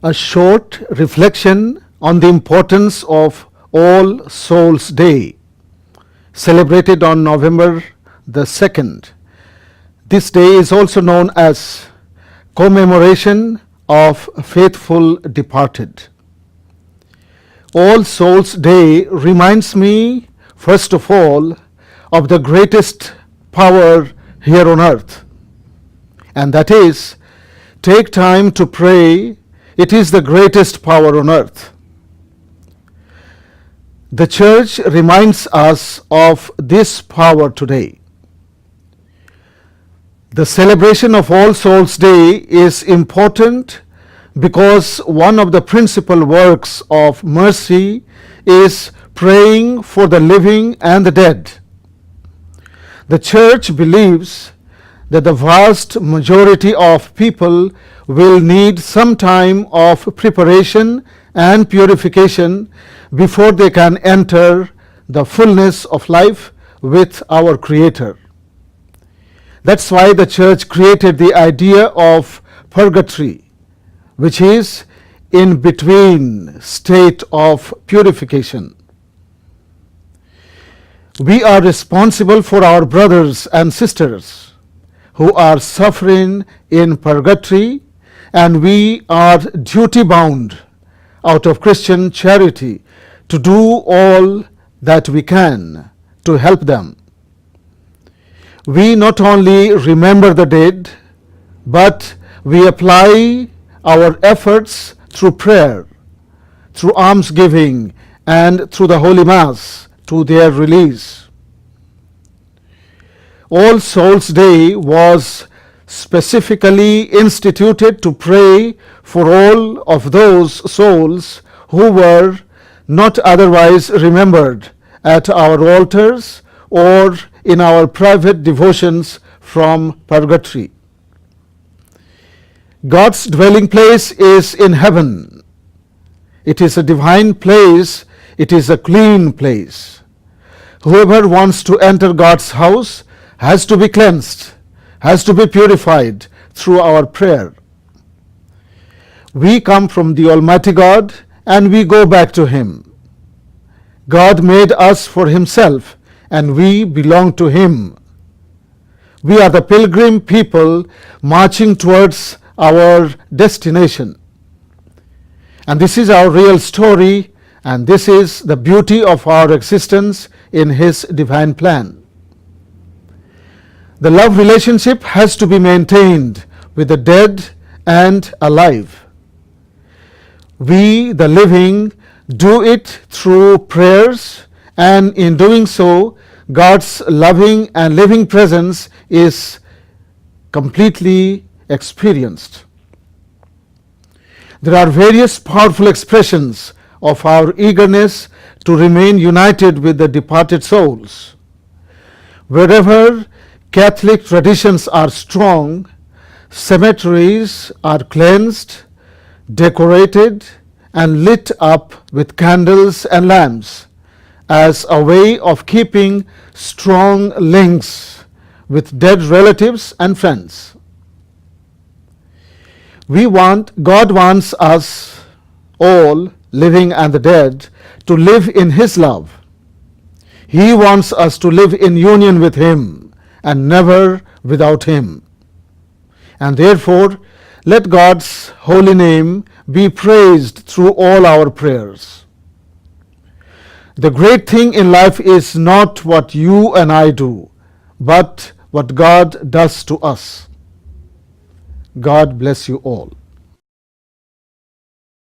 A short reflection on the importance of All Souls Day, celebrated on November the 2nd. This day is also known as commemoration of faithful departed. All Souls Day reminds me, first of all, of the greatest power here on earth, and that is, take time to pray. It is the greatest power on earth. The Church reminds us of this power today. The celebration of All Souls Day is important because one of the principal works of mercy is praying for the living and the dead. The Church believes that the vast majority of people will need some time of preparation and purification before they can enter the fullness of life with our Creator. That's why the Church created the idea of purgatory, which is in between state of purification. We are responsible for our brothers and sisters who are suffering in purgatory, and we are duty bound out of Christian charity to do all that we can to help them. We not only remember the dead, but we apply our efforts through prayer, through almsgiving, and through the Holy Mass to their release. All Souls Day was specifically instituted to pray for all of those souls who were not otherwise remembered at our altars or in our private devotions from purgatory. God's dwelling place is in heaven. It is a divine place. It is a clean place. Whoever wants to enter God's house has to be cleansed, has to be purified through our prayer. We come from the Almighty God and we go back to Him. God made us for Himself and we belong to Him. We are the pilgrim people marching towards our destination. And this is our real story, and this is the beauty of our existence in His divine plan. The love relationship has to be maintained with the dead and alive. We, the living, do it through prayers, and in doing so, God's loving and living presence is completely experienced. There are various powerful expressions of our eagerness to remain united with the departed souls. Wherever Catholic traditions are strong, cemeteries are cleansed, decorated, and lit up with candles and lamps as a way of keeping strong links with dead relatives and friends. God wants us all, living and the dead, to live in His love. He wants us to live in union with Him and never without Him. And therefore, let God's holy name be praised through all our prayers. The great thing in life is not what you and I do, but what God does to us. God bless you all.